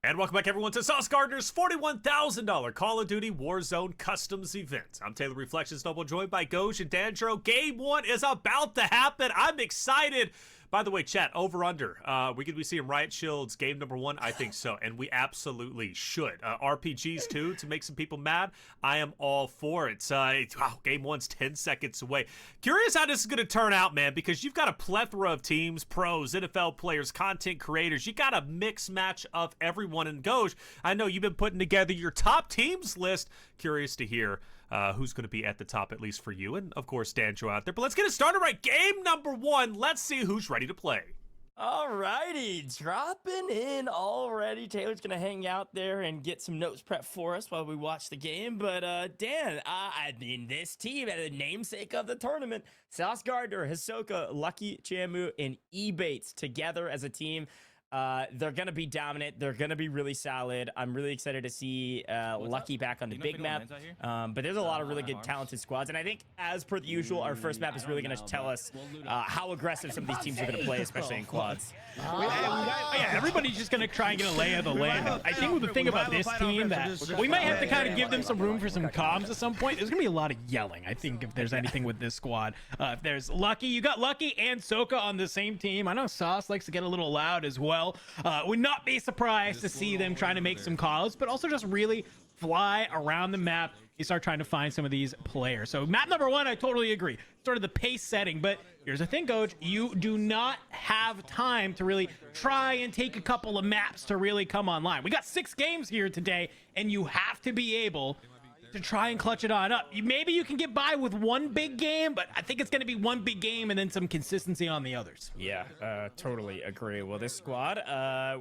And welcome back, everyone, to Sauce Gardner's $41,000 Call of Duty Warzone Customs event. I'm Taylor Reflections Noble, joined by Goj and Dandro. Game 1 is about to happen. I'm excited. By the way, chat, over under. We could be seeing Riot Shields game number 1? I think so, and we absolutely should. RPGs too, to make some people mad. I am all for it. Wow, game 1's 10 seconds away. Curious how this is going to turn out, man, because you've got a plethora of teams, pros, NFL players, content creators. You got a mix match of everyone in Goj. I know you've been putting together your top teams list. Curious to hear who's going to be at the top, at least for you, and of course Danjo out there. But let's get it started right. Game number 1. Let's see who's ready to play. Alrighty, dropping in already. Taylor's gonna hang out there and get some notes prepped for us while we watch the game. But Dan, I mean, this team, the namesake of the tournament, Sauce Gardner, Hisoka, Lucky, Jamu, and Ebates together as a team. They're gonna be dominant. They're gonna be really solid. I'm really excited to see Lucky back on the big map. But there's a lot of really good, talented squads, and I think, as per the usual, our first map is really gonna tell us how aggressive some of these teams are gonna play, especially in quads. Yeah, everybody's just gonna try and get a lay of the land. I think the thing about this team that we might have to kind of give them some room for some comms at some point. There's gonna be a lot of yelling. I think if there's anything with this squad, if there's Lucky, you got Lucky and Soka on the same team. I know Sauce likes to get a little loud as well. Would not be surprised to see them trying to make some calls, but also just really fly around the map. You start trying to find some of these players. So map number 1, I totally agree. Sort of the pace setting, but here's the thing, Coach. You do not have time to really try and take a couple of maps to really come online. We got 6 games here today, and you have to be able to try and clutch it on up. Maybe you can get by with one big game, but I think it's going to be one big game and then some consistency on the others. Yeah, totally agree. Well, this squad,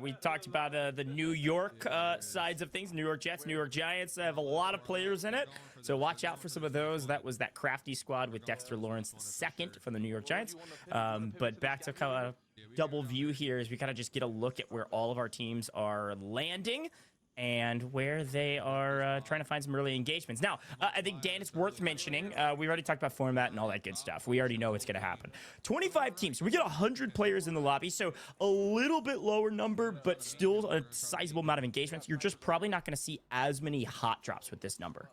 we talked about the New York sides of things. New York Jets, New York Giants have a lot of players in it, so watch out for some of those. That was that crafty squad with Dexter Lawrence II from the New York Giants. But back to kind of double view here as we kind of just get a look at where all of our teams are landing and where they are trying to find some early engagements. Now, I think, Dan, it's worth mentioning, we already talked about format and all that good stuff. We already know it's going to happen. 25 teams. So we get 100 players in the lobby, so a little bit lower number, but still a sizable amount of engagements. You're just probably not going to see as many hot drops with this number.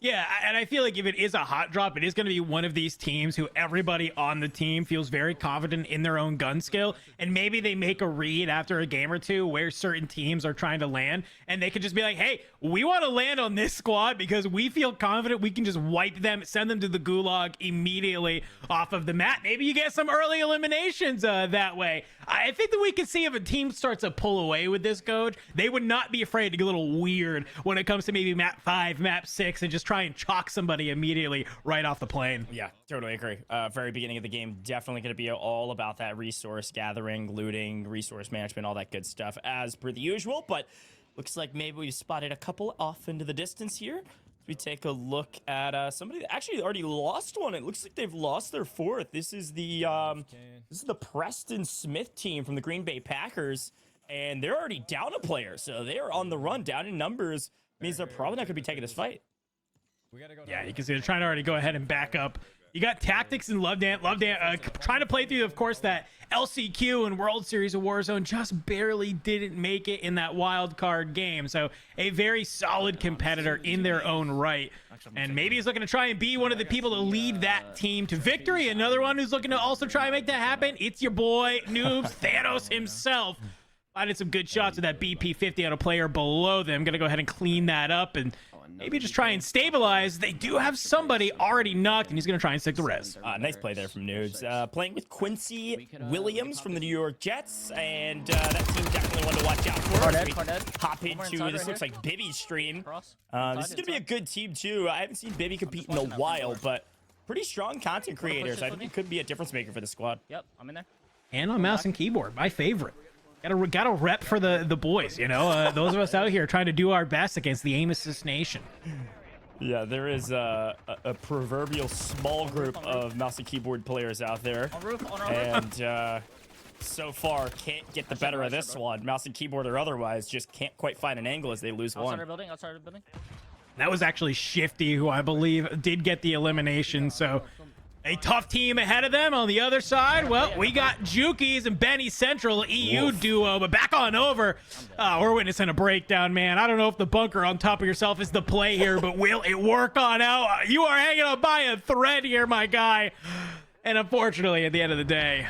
Yeah, and I feel like if it is a hot drop, it is going to be one of these teams who everybody on the team feels very confident in their own gun skill, and maybe they make a read after a game or two where certain teams are trying to land, and they could just be like, hey, we want to land on this squad because we feel confident we can just wipe them, send them to the gulag immediately off of the map. Maybe you get some early eliminations that way. I think that we can see if a team starts to pull away with this, Coach, they would not be afraid to get a little weird when it comes to maybe map 5, map 6, and just try and chalk somebody immediately right off the plane. Yeah, totally agree. Very beginning of the game, definitely going to be all about that resource gathering, looting, resource management, all that good stuff as per the usual. But looks like maybe we've spotted a couple off into the distance here. We take a look at somebody that actually already lost one. It looks like they've lost their 4th. This is the Preston Smith team from the Green Bay Packers, and they're already down a player, so they are on the run, down in numbers. Means they're probably not going to be taking this fight. Yeah, you can see they're trying to already go ahead and back up. You got Tactics and Lovedan trying to play through, of course, that LCQ and World Series of Warzone. Just barely didn't make it in that wild card game. So a very solid competitor in their own right. And maybe he's looking to try and be one of the people to lead that team to victory. Another one who's looking to also try and make that happen. It's your boy, Noobs, Thanos himself. Finding some good shots with that BP-50 on a player below them. Going to go ahead and clean that up and maybe just try and stabilize. They do have somebody already knocked, and he's going to try and stick the res. Nice play there from Noobs. Playing with Quincy Williams from the New York Jets, and that team definitely one to watch out for. Hop into, this looks like Bibby's stream. This is going to be a good team, too. I haven't seen Bibby compete in a while, but pretty strong content creators. I think it could be a difference maker for the squad. Yep, I'm in there. And on mouse and keyboard, my favorite. Gotta rep for the boys, you know. Those of us out here trying to do our best against the aim assist nation. Yeah, there is a proverbial small group of mouse and keyboard players out there, and so far can't get the better of this one. Mouse and keyboard or otherwise, just can't quite find an angle as they lose one. Outside of building. That was actually Shifty, who I believe did get the elimination. So A tough team ahead of them on the other side. Well, we got Jukies and Benny Central EU duo, but back on over. We're witnessing a breakdown, man. I don't know if the bunker on top of yourself is the play here, but will it work on out? You are hanging on by a thread here, my guy. And unfortunately, at the end of the day,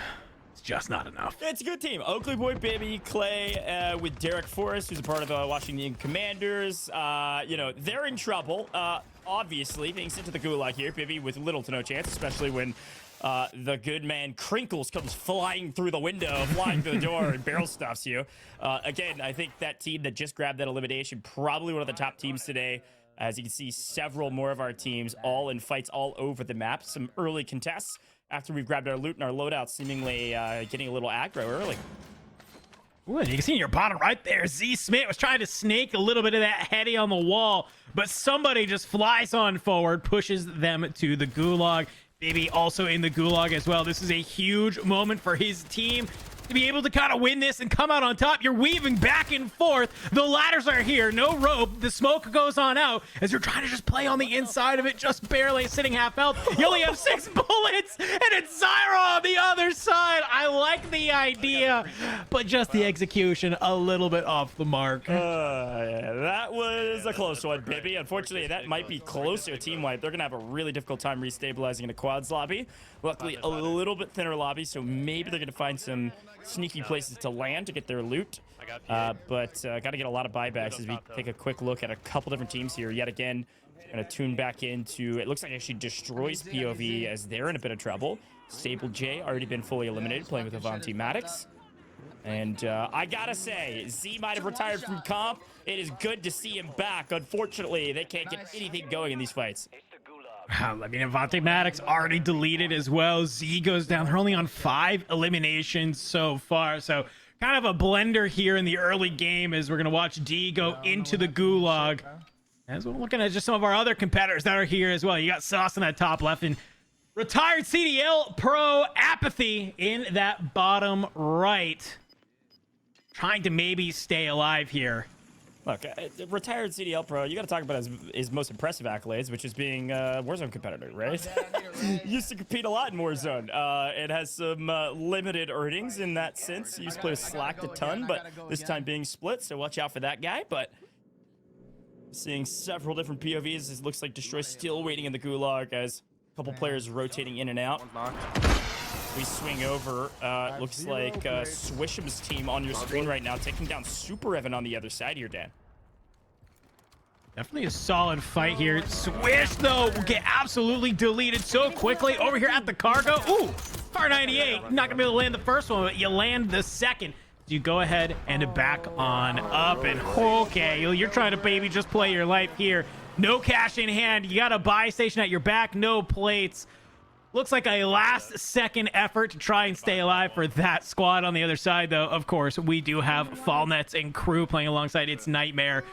it's just not enough. It's a good team. Oakley Boy, Baby, Clay, with Derek Forrest, who's a part of Washington Commanders. You know, they're in trouble. Obviously, being sent to the gulag here, Bibby with little to no chance, especially when the good man Crinkles comes flying through the window, flying through the door, and barrel stuffs you. Again, I think that team that just grabbed that elimination, probably one of the top teams today. As you can see, several more of our teams all in fights all over the map. Some early contests after we've grabbed our loot and our loadout, seemingly getting a little aggro early. Ooh, you can see in your bottom right there, Z Smith was trying to snake a little bit of that heady on the wall, but somebody just flies on forward, pushes them to the gulag. Baby also in the gulag as well. This is a huge moment for his team to be able to kind of win this and come out on top. You're weaving back and forth. The ladders are here. No rope. The smoke goes on out as you're trying to just play on the inside of it, just barely sitting half health. You only have 6 bullets, and it's Zyra on the other side. I like the idea, but just the execution a little bit off the mark. Yeah, that was a close one, Bibby. Unfortunately, that might be closer team wipe. They're going to have a really difficult time restabilizing in the quads lobby. Luckily, a little bit thinner lobby, so maybe they're going to find some sneaky places to land to get their loot. But got to get a lot of buybacks as we take a quick look at a couple different teams here. Yet again, going to tune back into, it looks like actually Destroys POV as they're in a bit of trouble. Stable J already been fully eliminated, playing with Avanti Maddox. And I gotta say, Z might have retired from comp. It is good to see him back. Unfortunately, they can't get anything going in these fights. I mean, Avanti Maddox already deleted as well. Z goes down. They're only on 5 eliminations so far. So kind of a blender here in the early game as we're going to watch D go into the gulag. As we're looking at just some of our other competitors that are here as well. You got Sauce in that top left and retired CDL Pro Apathy in that bottom right. Trying to maybe stay alive here. Look, retired CDL Pro, you got to talk about his most impressive accolades, which is being a Warzone competitor, right? Used to compete a lot in Warzone. It has some limited earnings in that sense. Used to play with Slacked a ton, but this time being split, so watch out for that guy. But seeing several different POVs, it looks like Destroy still waiting in the gulag as a couple players rotating in and out. We swing over. Looks like Swisham's team on your screen right now, taking down Super Evan on the other side here, Dan. Definitely a solid fight here. Swish, though, will get absolutely deleted so quickly. Over here at the cargo. Ooh, Car 98. Not going to be able to land the first one, but you land the second. You go ahead and back on up. And okay, you're trying to baby just play your life here. No cash in hand. You got a buy station at your back. No plates. Looks like a last-second effort to try and stay alive for that squad. On the other side, though, of course, we do have Fallnets and crew playing alongside It's Nightmare,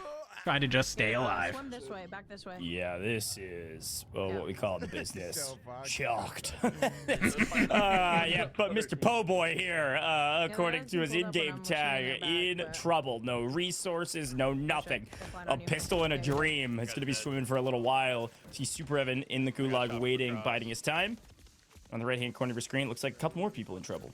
trying to just stay alive. This way, back this way. Yeah, this is what we call the business. Shocked. Yeah, but Mr. Po Boy here, according to his in-game tag, in trouble. No resources, no nothing. A pistol and a dream. He's going to be swimming for a little while. See Super Evan in the gulag waiting, biding his time. On the right-hand corner of your screen, it looks like a couple more people in trouble.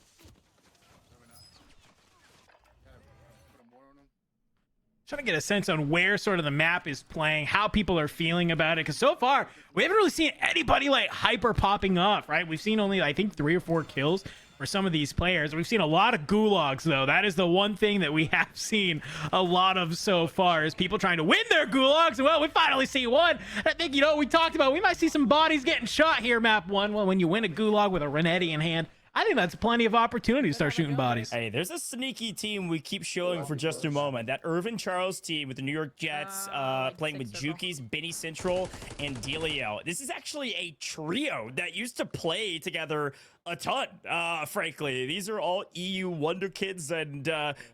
Trying to get a sense on where sort of the map is playing, how people are feeling about it, because so far we haven't really seen anybody like hyper popping off, right? We've seen only, I think, 3 or 4 kills for some of these players. We've seen a lot of gulags, though. That is the one thing that we have seen a lot of so far, is people trying to win their gulags. Well, we finally see one. I think, you know, we talked about, we might see some bodies getting shot here, map 1. Well, when you win a gulag with a Renetti in hand, I think that's plenty of opportunity to start shooting bodies. Hey, there's a sneaky team we keep showing for just a moment. That Irvin Charles team with the New York Jets, playing with Jukies, Benny Central, and Delio. This is actually a trio that used to play together a ton, frankly. These are all EU wonder kids and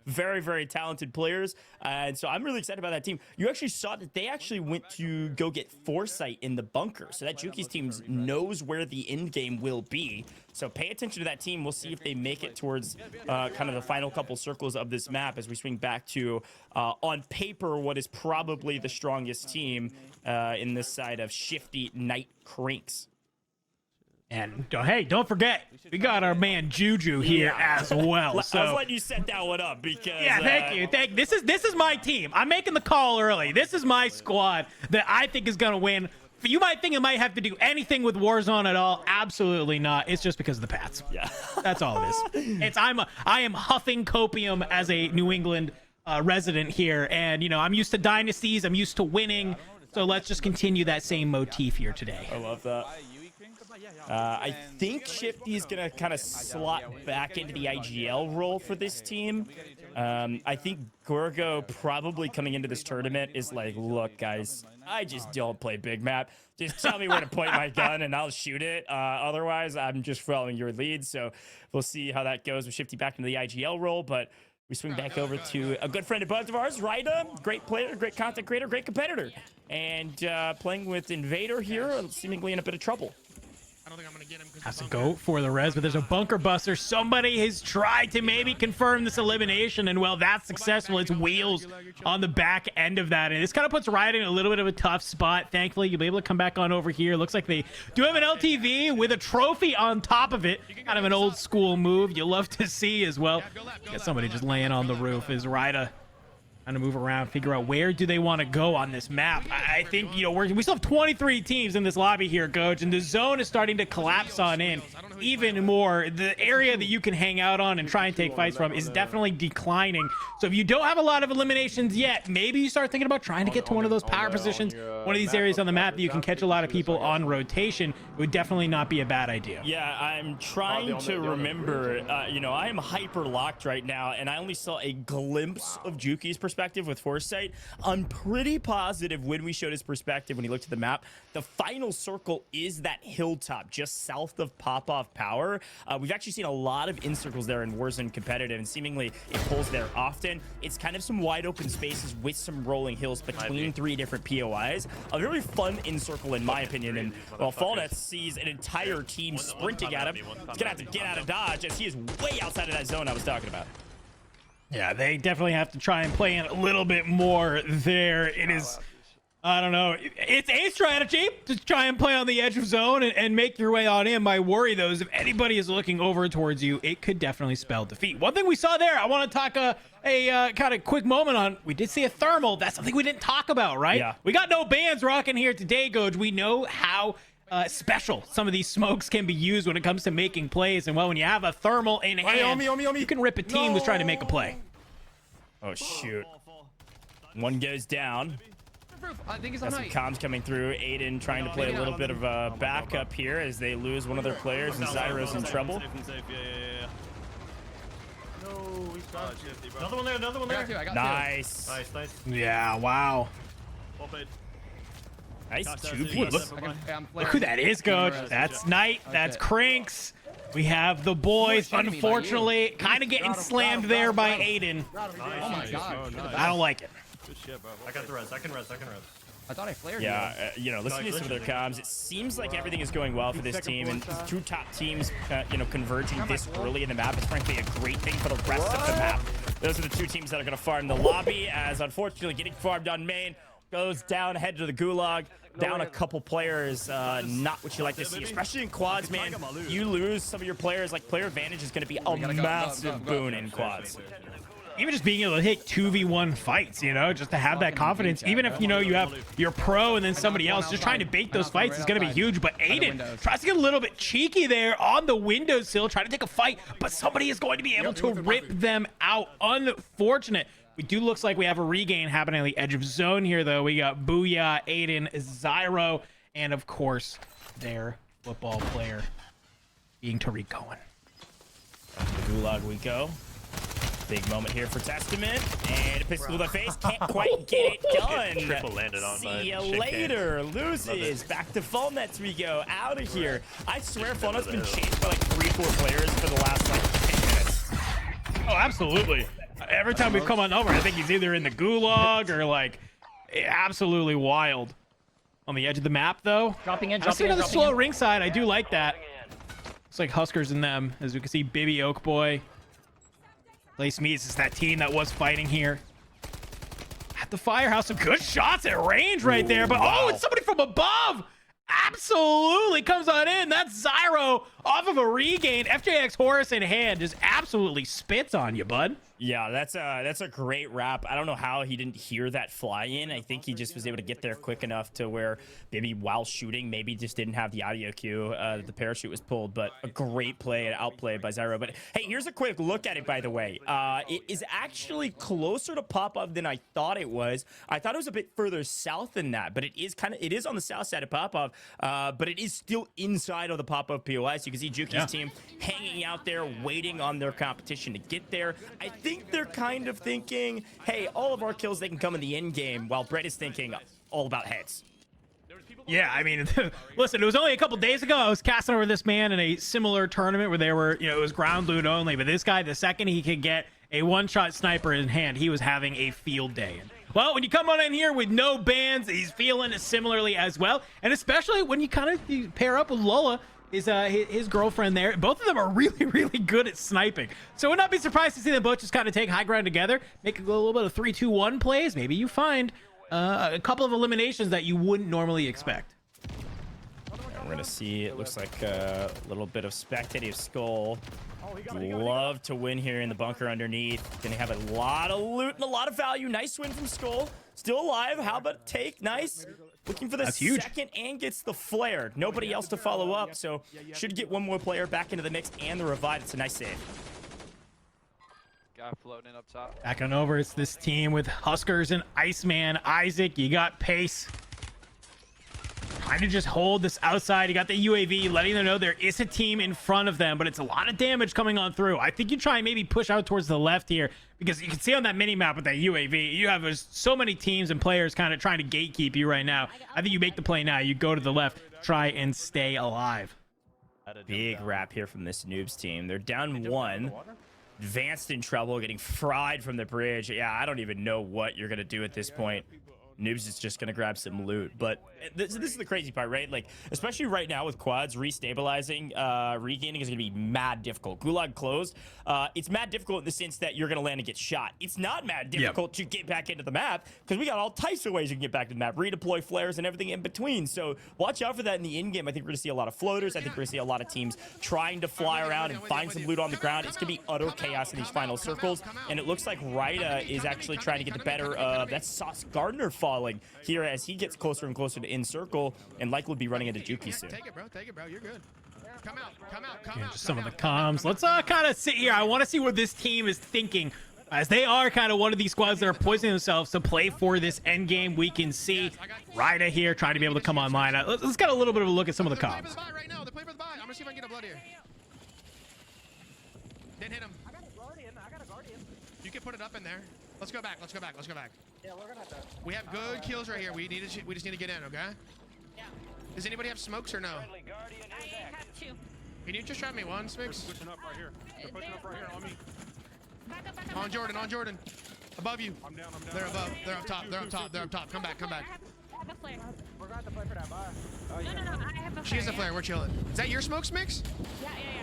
very, very talented players. And so I'm really excited about that team. You actually saw that they actually went to go get Foresight in the bunker. So that Jukies team knows where the end game will be. So pay attention to that team. We'll see if they make it towards kind of the final couple circles of this map as we swing back to, on paper, what is probably the strongest team in this side of Shifty Night Cranks. And hey, don't forget, we got our man Juju here as well. So I was letting you set that one up because yeah, thank you. This is my team. I'm making the call early. This is my squad that I think is gonna win. You might think it might have to do anything with Warzone at all. Absolutely not. It's just because of the Pats. Yeah, that's all it is. I am huffing copium as a New England resident here, and you know I'm used to dynasties. I'm used to winning. So let's just continue that same motif here today. I love that. I think Shifty is going to kind of slot back into the IGL role for this team. I think Gorgo probably coming into this tournament is like, look, guys, I just don't play big map. Just tell me where to point my gun and I'll shoot it. Otherwise, I'm just following your lead. So we'll see how that goes with Shifty back into the IGL role. But we swing back over to a good friend of both of ours, Ryda. Great player, great content creator, great competitor. And playing with Invader here, seemingly in a bit of trouble. I don't think I'm gonna get him. Has to go for the res, but there's a bunker buster. Somebody has tried to maybe confirm this elimination, and well, that's successful. It's Wheels on the back end of that, and this kind of puts Riot in a little bit of a tough spot. Thankfully, you'll be able to come back on over here. Looks like they do have an LTV with a trophy on top of it. Kind of an old school move you'll love to see as well. Got somebody just laying on the roof. Is Riot trying to move around, figure out where do they want to go on this map. I think, you know, we still have 23 teams in this lobby here, Coach, and the zone is starting to collapse on in even more. The area that you can hang out on and try and take fights from is definitely declining. So if you don't have a lot of eliminations yet, maybe you start thinking about trying to get to one of those power positions, one of these areas on the map that you can catch a lot of people on rotation. It would definitely not be a bad idea. Yeah, I'm trying to remember, you know, I am hyper locked right now, and I only saw a glimpse of Juki's perspective with foresight. I'm pretty positive when we showed his perspective, when he looked at the map, the final circle is that hilltop just south of Pop-Off Power. We've actually seen a lot of in-circles there in Warzone competitive, and seemingly it pulls there often. It's kind of some wide open spaces with some rolling hills between three different POIs. A very fun in-circle in my opinion, and while Fallnet sees an entire team sprinting at him, he's gonna have to get out of dodge as he is way outside of that zone I was talking about. Yeah, they definitely have to try and play in a little bit more there. It is, I don't know, it's a strategy to try and play on the edge of zone and make your way on in. My worry, though, is if anybody is looking over towards you, it could definitely spell defeat. One thing we saw there, I want to talk a kind of quick moment on, we did see a thermal. That's something we didn't talk about, right? Yeah. We got no bans rocking here today, Goj. We know how special some of these smokes can be used when it comes to making plays, and well, when you have a thermal in hand, you can rip a team who's trying to make a play. Oh shoot, one goes down. I think he's Got some comms coming through. Aydan trying to play a little bit of a backup here as they lose one of their players, and Zyro's in trouble. Another one there, another one there. Nice. Nice. Yeah, wow. Nice Look who that is, Coach. That's Knight. That's Cranks. We have the boys, unfortunately, kind of getting slammed there by Aydan. Oh my god. I don't like it. Good shit, bro. I got the res. I can res. I thought I flared. Yeah, you know, listening to some of their comms, it seems like everything is going well for this team, and two top teams, you know, converging this early in the map is frankly a great thing for the rest of the map. Those are the two teams that are going to farm the lobby, as unfortunately getting farmed on main goes down, head to the gulag, down a couple players. Not what you like to see, especially in quads, man. You lose some of your players, like player advantage is going to be a massive boon in quads. Even just being able to hit 2v1 fights, you know, just to have that confidence, even if, you know, you have your pro and then somebody else, just trying to bait those fights is going to be huge. But Aydan tries to get a little bit cheeky there on the windowsill, trying to take a fight, but somebody is going to be able to rip them out. Unfortunate. We do looks like we have a regain happening on the edge of zone here, though. We got Booyah, Aydan, Zyro, and of course, their football player being Tariq Cohen. The gulag we go. Big moment here for Testament, and a pistol to the face, can't quite get it done. Triple landed on. See you later. Loses. Back to Fallnets we go. Out of here. I swear Fallnet's been chased by like 3-4 players for the last like 10 minutes. Oh, absolutely. Every time we've come on over, I think he's either in the gulag or like absolutely wild. On the edge of the map, though. Dropping in, I see another slow ringside. I do like that. Looks like Huskers in them, as we can see. Bibby Oakboy. Place Meats is that team that was fighting here. At the firehouse, some good shots at range right there. But oh, it's somebody from above. Absolutely comes on in. That's Zyro off of a regain. FJX Horus in hand just absolutely spits on you, bud. Yeah, that's a great wrap. I don't know how he didn't hear that fly in. I think he just was able to get there quick enough to where maybe while shooting, maybe just didn't have the audio cue that the parachute was pulled. But a great play and outplayed by Zyro. But hey, here's a quick look at it, by the way. It is actually closer to Popov than I thought it was. I thought it was a bit further south than that, but it is on the south side of Popov. But it is still inside of the Popov POS. You can see Juki's team hanging out there, waiting on their competition to get there. I think they're kind of thinking, hey, all of our kills, they can come in the end game, while Brett is thinking all about heads. Yeah, I mean, listen, it was only a couple days ago I was casting over this man in a similar tournament where they were, you know, it was ground loot only, but this guy, the second he could get a one-shot sniper in hand, he was having a field day. Well, when you come on in here with no bans, he's feeling it similarly as well, and especially when you pair up with Lola, his girlfriend there. Both of them are really, really good at sniping. So I would not be surprised to see them both just kind of take high ground together, make a little bit of 3-2-1 plays. Maybe you find a couple of eliminations that you wouldn't normally expect. And we're gonna see, it looks like a little bit of spectative Skull. Love to win here in the bunker underneath. Gonna have a lot of loot and a lot of value. Nice win from Skull. Still alive. How about take? Nice. Looking for the second and gets the flare. Nobody else to follow up, so should get one more player back into the mix and the revive. It's a nice save. Guy floating in up top. Back on over, it's this team with Huskers and Iceman. Isaac, you got pace. Trying to just hold this outside. You got the UAV letting them know there is a team in front of them, but it's a lot of damage coming on through. I think you try and maybe push out towards the left here, because you can see on that mini map with that UAV, you have so many teams and players kind of trying to gatekeep you right now. I think you make the play now. You go to the left, try and stay alive. Big wrap here from this Noobs team. They're down one. Advanced in trouble, getting fried from the bridge. Yeah, I don't even know what you're going to do at this point. Noobs is just going to grab some loot. But this is the crazy part, right? Like, especially right now with quads, restabilizing, regaining is going to be mad difficult. Gulag closed. It's mad difficult in the sense that you're going to land and get shot. It's not mad difficult to get back into the map, because we got all types of ways you can get back to the map. Redeploy flares and everything in between. So watch out for that in the in-game. I think we're going to see a lot of floaters. I think we're going to see a lot of teams trying to fly around and find some loot on the ground. It's going to be utter chaos in these final circles. And it looks like Ryda is actually trying to get the better of that Sauce Gardner falling here as he gets closer and closer to in circle, and likely will be running into Juki soon. Take it, bro. You're good. Come out. Yeah, just some of the comms. Let's kind of sit here. I want to see what this team is thinking, as they are kind of one of these squads that are poisoning themselves to play for this end game. We can see Ryda here trying to be able to come online. Let's get a little bit of a look at some of the comms. Right now, they play for the buy. I'm gonna see if I can get a blood here. Didn't hit him. I got a guardian. You can put it up in there. Let's go back. Yeah, we're gonna have to. We have good kills right here. We just need to get in, okay? Yeah. Does anybody have smokes or no? I have two. Can you just trap me one, Smix? Pushing up right here. They're pushing up right here on me. Back up. On Jordan. Above you. I'm down. They're above. They're up top. Come back. I have a flare. We're going to have to play for that buy. No, I have a flare. She has a flare. We're chilling. Is that your smoke, Smix?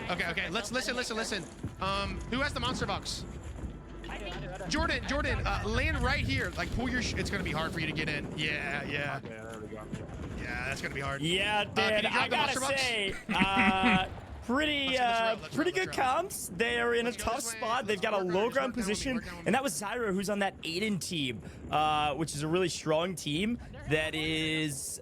Yeah. Okay. Let's listen. Who has the monster box? I think Jordan, land right here. Like, pull your. It's gonna be hard for you to get in. Yeah. Yeah, there we go. Yeah, that's gonna be hard. Yeah, can dude, you drop I the gotta monster box? say, pretty good let's comps. They're in a Let's go tough this way. spot. They've got a low ground position, and that was Zyro, who's on that Aydan team, which is a really strong team that is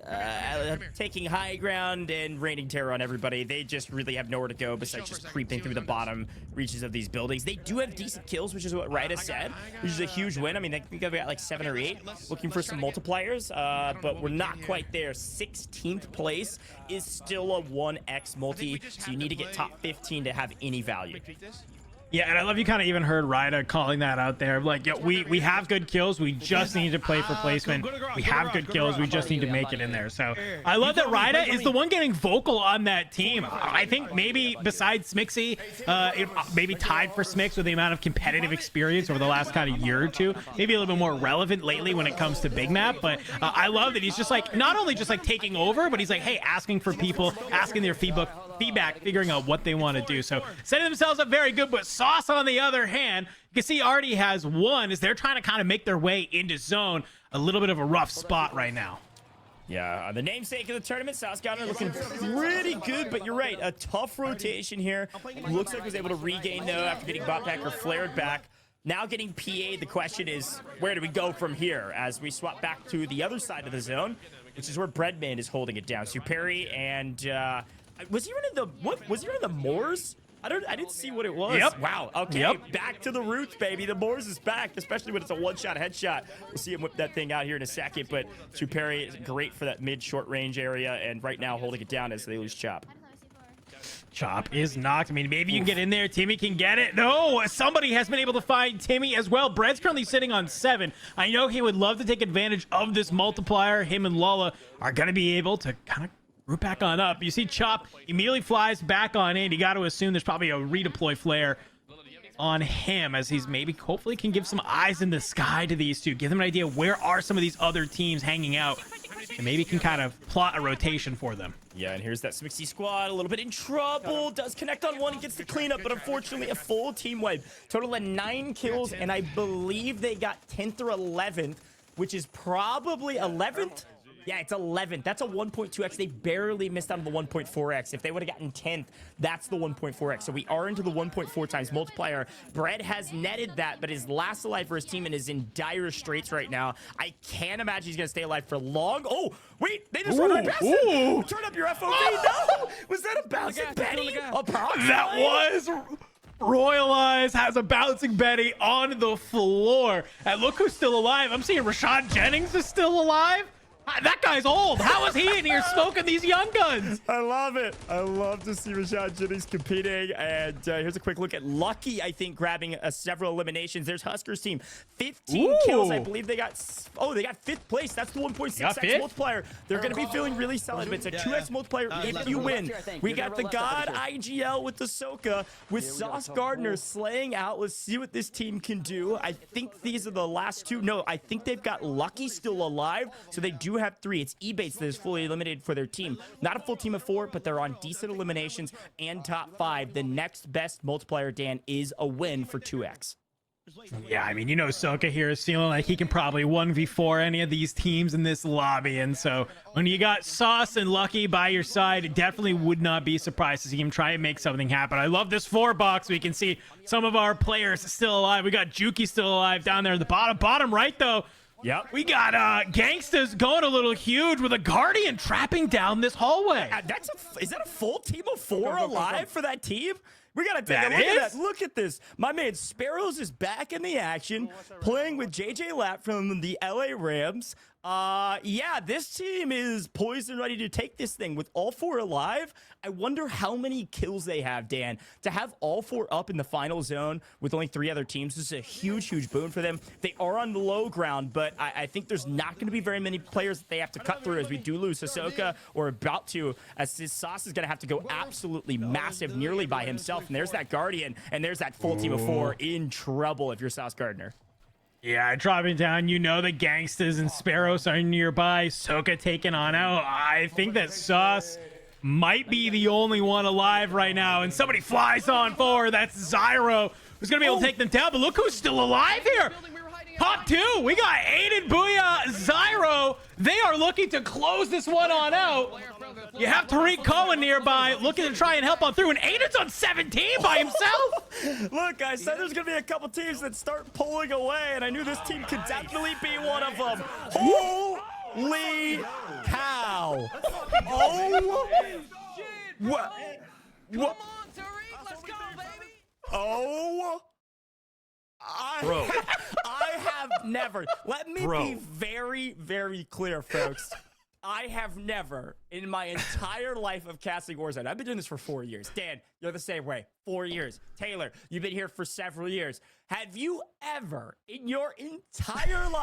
taking high ground and raining terror on everybody. They just really have nowhere to go besides just creeping through the bottom reaches of these buildings. They do have decent kills, which is what Ryda said, which is a huge win. I mean, I think they've got like 7 or 8, looking for some multipliers, but we're not quite there. 16th place is still a 1x multi, so you need to get top 15 to have any value. Yeah, and I love you kind of even heard Ryda calling that out there. Like, yo, we have good kills. We just need to play for placement. We have good kills. We just need to make it in there. So I love that Ryda is the one getting vocal on that team. I think maybe besides Smixy, maybe tied for Smix with the amount of competitive experience over the last kind of year or two. Maybe a little bit more relevant lately when it comes to big map. But I love that he's just like, not only just like taking over, but he's like, hey, asking for people, asking their feedback, figuring out what they want to do. So setting themselves up very good. But Sauce, on the other hand, you can see already has one as they're trying to kind of make their way into zone. A little bit of a rough spot right now. Yeah, the namesake of the tournament, Sauce Gardner looking pretty good, but you're right. A tough rotation here. Looks like he was able to regain, though, after getting bought back or flared back. Now getting PA'd, the question is, where do we go from here as we swap back to the other side of the zone, which is where Breadman is holding it down. Superi and, was he running the, what? Was he running the Moors? I didn't see what it was. Yep. Wow. Okay. Yep. Back to the roots, baby. The Moors is back, especially when it's a one-shot headshot. We'll see him whip that thing out here in a second. But Superi is great for that mid-short range area, and right now holding it down as they lose Chop. Chop is knocked. I mean, maybe you can get in there. Timmy can get it. No, somebody has been able to find Timmy as well. Bread's currently sitting on 7. I know he would love to take advantage of this multiplier. Him and Lola are going to be able to kind of root back on up. You see Chop immediately flies back on in. You got to assume there's probably a redeploy flare on him as he's maybe hopefully can give some eyes in the sky to these two. Give them an idea where are some of these other teams hanging out. And maybe can kind of plot a rotation for them. Yeah, and here's that Smixy squad, a little bit in trouble. Does connect on one and gets the cleanup, but unfortunately a full team wipe. Total of 9 kills, and I believe they got 10th or 11th, which is probably 11th. Yeah, it's 11th. That's a 1.2x. They barely missed out on the 1.4x. If they would have gotten 10th, that's the 1.4x. So we are into the 1.4 times multiplier. Bread has netted that, but is last alive for his team and is in dire straits right now. I can't imagine he's going to stay alive for long. Oh, wait, they just run right past him. Turn up your FOV. No! Was that a bouncing Betty? That was... Royal Eyes has a bouncing Betty on the floor. And look who's still alive. I'm seeing Rashad Jennings is still alive. That guy's old. How is he in here smoking these young guns? I love it. I love to see Rashad Jennings competing. And here's a quick look at Lucky, I think, grabbing several eliminations. There's Huskers team. 15 kills. I believe they got... Oh, they got 5th place. That's the 1.6x multiplier. They're going to be feeling really solid, but it's a 2x multiplier if you win. We got the God IGL with the Soka, with Sauce Gardner slaying out. Let's see what this team can do. I think these are the last two. No, I think they've got Lucky still alive, so they do have 3. It's Ebates that is fully eliminated for their team. Not a full team of 4, but they're on decent eliminations and top 5. The next best multiplier, Dan, is a win for 2x. Yeah, I mean, you know, Soka here is feeling like he can probably 1v4 any of these teams in this lobby. And so when you got Sauce and Lucky by your side, it definitely would not be surprised to see him try and make something happen. I love this 4 box. We can see some of our players still alive. We got Juki still alive down there at the bottom right, though. Yep. We got Gangstas going a little huge with a Guardian trapping down this hallway. Is that a full team of 4 alive for that team? We gotta take a look at that. Look at this. My man Sparrows is back in the action, playing with JJ Lapp from the LA Rams. Yeah, this team is poised and ready to take this thing with all 4 alive. I wonder how many kills they have, Dan. To have all 4 up in the final zone with only 3 other teams, this is a huge, huge boon for them. They are on the low ground, but I think there's not going to be very many players that they have to cut through as we do lose Hisoka, or about to, as his Sauce is going to have to go absolutely massive nearly by himself. And there's that Guardian, and there's that full team of 4 in trouble if you're Sauce Gardner. Yeah, dropping down, you know the Gangstas and Sparrows are nearby. Soka taking on out. I think that Sauce might be the only one alive right now. And somebody flies on forward. That's Zyro, who's going to be able to take them down. But look who's still alive here. Top 2. We got Aydan, Booyah, Zyro. They are looking to close this one on out. You have Tariq Cohen nearby, looking to try and help on through. And Aiden's on 17 by himself. Look, I said there's going to be a couple teams that start pulling away, and I knew this team could definitely be one of them. Holy cow. Oh. What? What? Oh. I have never. Let me be very, very clear, folks. I have never, in my entire life of casting Warzone, I've been doing this for 4 years. Dan, you're the same way. 4 years. Taylor, you've been here for several years. Have you ever, in your entire life,